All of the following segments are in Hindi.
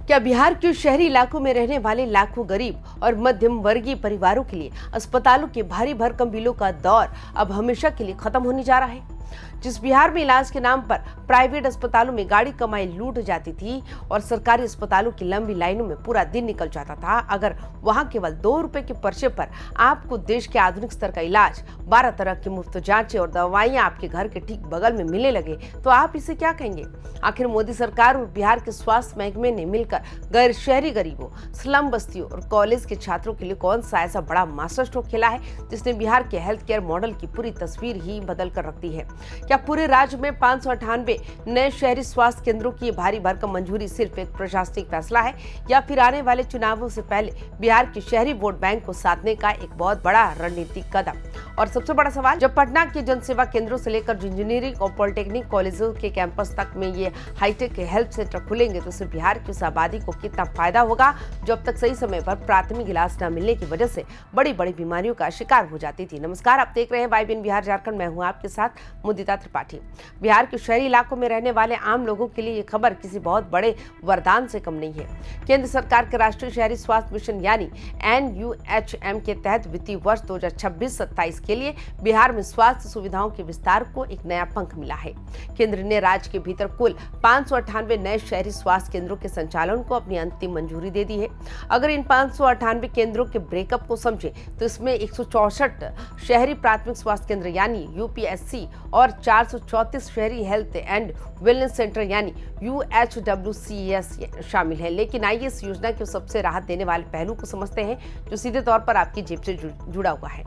क्या बिहार के शहरी इलाकों में रहने वाले लाखों गरीब और मध्यम वर्गीय परिवारों के लिए अस्पतालों के भारी भरकम बिलों का दौर अब हमेशा के लिए खत्म होने जा रहा है? जिस बिहार में इलाज के नाम पर प्राइवेट अस्पतालों में गाड़ी कमाई लूट जाती थी और सरकारी अस्पतालों की लंबी लाइनों में पूरा दिन निकल जाता था, अगर वहां केवल 2 रुपए के पर्चे पर आपको देश के आधुनिक स्तर का इलाज, 12 तरह की मुफ्त जांचें और दवाइयां आपके घर के ठीक बगल में मिलने लगे तो आप इसे क्या कहेंगे? आखिर मोदी सरकार और बिहार के स्वास्थ्य महकमे ने मिलकर गैर शहरी गरीबों, स्लम बस्तियों और कॉलेज के छात्रों के लिए कौन सा ऐसा बड़ा मास्टर स्ट्रोक खेला है जिसने बिहार के हेल्थ केयर मॉडल की पूरी तस्वीर ही बदल कर रख दी है? क्या पूरे राज्य में 598 नए शहरी स्वास्थ्य केंद्रों की भारी भरकम मंजूरी सिर्फ एक प्रशासनिक फैसला है या फिर आने वाले चुनावों से पहले बिहार के शहरी वोट बैंक को साधने का एक बहुत बड़ा रणनीतिक कदम? और सबसे बड़ा सवाल, जब पटना के जनसेवा केंद्रों से लेकर इंजीनियरिंग और पॉलिटेक्निक कॉलेजों के कैंपस तक में ये हाईटेक हेल्थ सेंटर खुलेंगे तो सिर्फ बिहार की उस आबादी को कितना फायदा होगा जो अब तक सही समय पर प्राथमिक इलाज न मिलने की वजह से बड़ी बड़ी बीमारियों का शिकार हो जाती थी। नमस्कार, आप देख रहे हैं YBN बिहार झारखंड। मैं हूं आपके साथ मुदिता त्रिपाठी। बिहार के शहरी इलाकों में रहने वाले आम लोगों के लिए ये खबर किसी बहुत बड़े वरदान से कम नहीं है। केंद्र सरकार के राष्ट्रीय शहरी स्वास्थ्य मिशन यानी NUHM के तहत वित्तीय वर्ष 2026-27 के लिए बिहार में स्वास्थ्य सुविधाओं के विस्तार को एक नया पंख मिला है। केंद्र ने राज्य के भीतर कुल 598 नए शहरी स्वास्थ्य केंद्रों के संचालन को अपनी अंतिम मंजूरी दे दी है। अगर इन 598 केंद्रों के ब्रेकअप को समझे तो इसमें 164 शहरी प्राथमिक स्वास्थ्य केंद्र यानी UPSC और 434 शहरी हेल्थ एंड वेलनेस सेंटर यानी UHWCS शामिल है। लेकिन आइए इस योजना के सबसे राहत देने वाले पहलू को समझते हैं जो सीधे तौर पर आपकी जेब से जुड़ा हुआ है।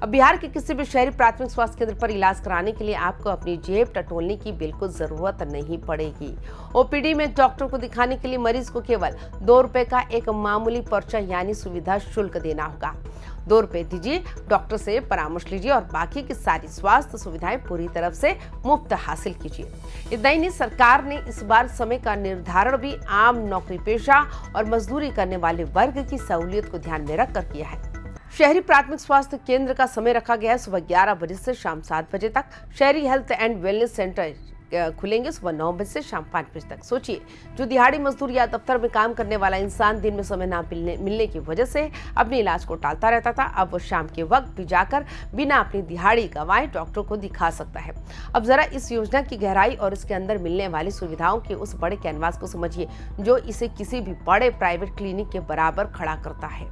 अब बिहार के किसी भी शहरी प्राथमिक स्वास्थ्य केंद्र पर इलाज कराने के लिए आपको अपनी जेब टटोलने की बिल्कुल जरूरत नहीं पड़ेगी। OPD में डॉक्टर को दिखाने के लिए मरीज को केवल 2 रुपए का एक मामूली पर्चा यानी सुविधा शुल्क देना होगा। 2 रुपए दीजिए, डॉक्टर से परामर्श लीजिए और बाकी की सारी स्वास्थ्य सुविधाएं पूरी तरफ से मुफ्त हासिल कीजिए। इतना ही नहीं, सरकार ने इस बार समय का निर्धारण भी आम नौकरी पेशा और मजदूरी करने वाले वर्ग की सहूलियत को ध्यान में रखकर किया है। शहरी प्राथमिक स्वास्थ्य केंद्र का समय रखा गया है सुबह 11 बजे से शाम 7 बजे तक। शहरी हेल्थ एंड वेलनेस सेंटर खुलेंगे सुबह 9 बजे से शाम 5 बजे तक। सोचिए, जो दिहाड़ी मजदूर या दफ्तर में काम करने वाला इंसान दिन में समय ना मिलने की वजह से अपने इलाज को टालता रहता था, अब वो शाम के वक्त भी जाकर बिना अपनी दिहाड़ी गंवाए डॉक्टर को दिखा सकता है। अब जरा इस योजना की गहराई और इसके अंदर मिलने वाली सुविधाओं के उस बड़े कैनवास को समझिए जो इसे किसी भी बड़े प्राइवेट क्लिनिक के बराबर खड़ा करता है।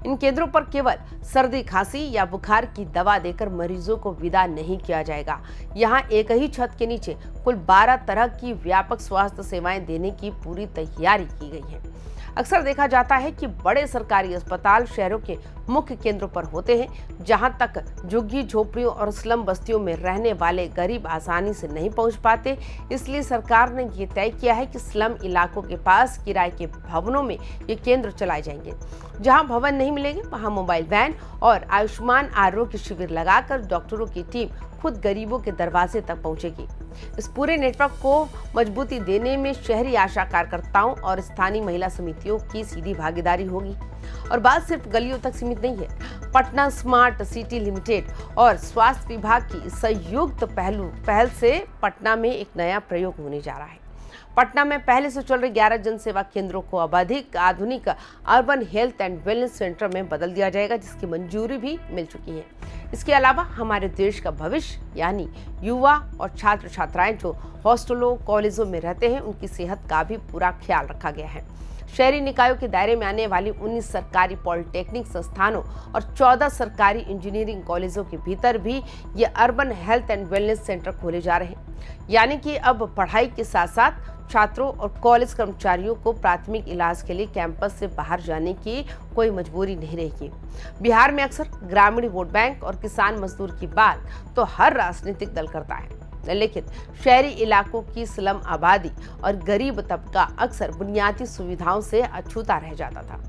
इन केंद्रों पर केवल सर्दी, खांसी या बुखार की दवा देकर मरीजों को विदा नहीं किया जाएगा। यहाँ एक ही छत के नीचे कुल 12 तरह की व्यापक स्वास्थ्य सेवाएं देने की पूरी तैयारी की गई है। अक्सर देखा जाता है कि बड़े सरकारी अस्पताल शहरों के मुख्य केंद्रों पर होते हैं, जहां तक झुग्गी झोपड़ियों और स्लम बस्तियों में रहने वाले गरीब आसानी से नहीं पहुंच पाते। इसलिए सरकार ने ये तय किया है कि स्लम इलाकों के पास किराए के भवनों में ये केंद्र चलाए जाएंगे। जहां भवन नहीं मिलेंगे वहां मोबाइल वैन और आयुष्मान आरोग्य शिविर लगाकर डॉक्टरों की टीम खुद गरीबों के दरवाजे तक पहुंचेगी। इस पूरे नेटवर्क को मजबूती देने में शहरी आशा कार्यकर्ताओं और स्थानीय महिला समितियों की सीधी भागीदारी होगी। और बात सिर्फ गलियों तक सीमित नहीं है। पटना स्मार्ट सिटी लिमिटेड और स्वास्थ्य विभाग की संयुक्त पहल से पटना में एक नया प्रयोग होने जा रहा है। पटना में पहले से चल रहे 11 जनसेवा केंद्रों को अब अधिक आधुनिक urban health and wellness centre में बदल दिया जाएगा, जिसकी मंजूरी भी मिल चुकी है। इसके अलावा हमारे देश का भविष्य यानी युवा और छात्र छात्राएं जो हॉस्टलों, कॉलेजों में रहते हैं, उनकी सेहत का भी पूरा ख्याल रखा गया है। शहरी निकायों के दायरे में आने वाली 19 सरकारी पॉलिटेक्निक संस्थानों और 14 सरकारी इंजीनियरिंग कॉलेजों के भीतर भी ये urban health and wellness centre खोले जा रहे हैं। यानी कि अब पढ़ाई के साथ साथ छात्रों और कॉलेज कर्मचारियों को प्राथमिक इलाज के लिए कैंपस से बाहर जाने की कोई मजबूरी नहीं रहेगी। बिहार में अक्सर ग्रामीण वोट बैंक और किसान मजदूर की बात तो हर राजनीतिक दल करता है, लेकिन शहरी इलाकों की स्लम आबादी और गरीब तबका अक्सर बुनियादी सुविधाओं से अछूता रह जाता था।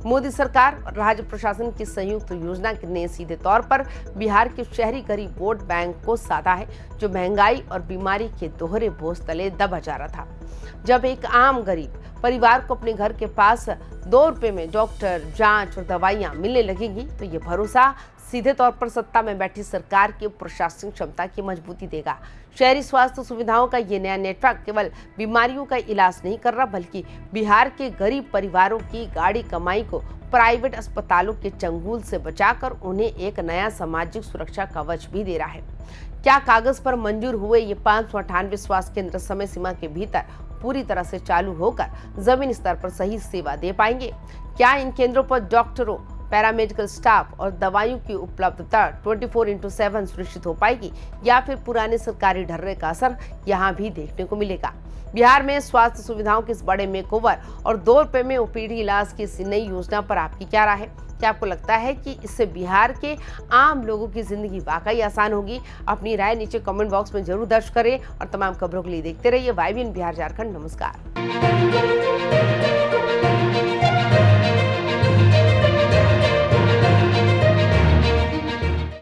मोदी सरकार और राज्य प्रशासन की संयुक्त योजना ने सीधे तौर पर बिहार के शहरी गरीब वोट बैंक को साधा है, जो महंगाई और बीमारी के दोहरे बोझ तले दबा जा रहा था। जब एक आम गरीब परिवार को अपने घर के पास 2 रुपए में डॉक्टर, जांच और दवाइयां मिलने लगेंगी तो ये भरोसा सीधे तौर पर सत्ता में बैठी सरकार की प्रशासनिक क्षमता की मजबूती देगा। शहरी स्वास्थ्य सुविधाओं का ये नया नेटवर्क केवल बीमारियों का इलाज नहीं कर रहा, बल्कि बिहार के गरीब परिवारों की गाड़ी कमाई को प्राइवेट अस्पतालों के चंगुल से बचाकर उन्हें एक नया सामाजिक सुरक्षा कवच भी दे रहा है। क्या कागज पर मंजूर हुए ये 598 स्वास्थ्य केंद्र समय सीमा के भीतर पूरी तरह से चालू होकर जमीन स्तर पर सही सेवा दे पाएंगे? क्या इन केंद्रों पर डॉक्टरों, पैरामेडिकल स्टाफ और दवाइयों की उपलब्धता 24/7 सुनिश्चित हो पाएगी, या फिर पुराने सरकारी ढर्रे का असर यहाँ भी देखने को मिलेगा? बिहार में स्वास्थ्य सुविधाओं के इस बड़े मेकओवर और 2 रुपए में ओपीडी इलाज की इस नई योजना पर आपकी क्या राय है? क्या आपको लगता है कि इससे बिहार के आम लोगों की जिंदगी वाकई आसान होगी? अपनी राय नीचे कमेंट बॉक्स में जरूर दर्ज करें और तमाम खबरों के लिए देखते रहिए YBN बिहार झारखंड। नमस्कार।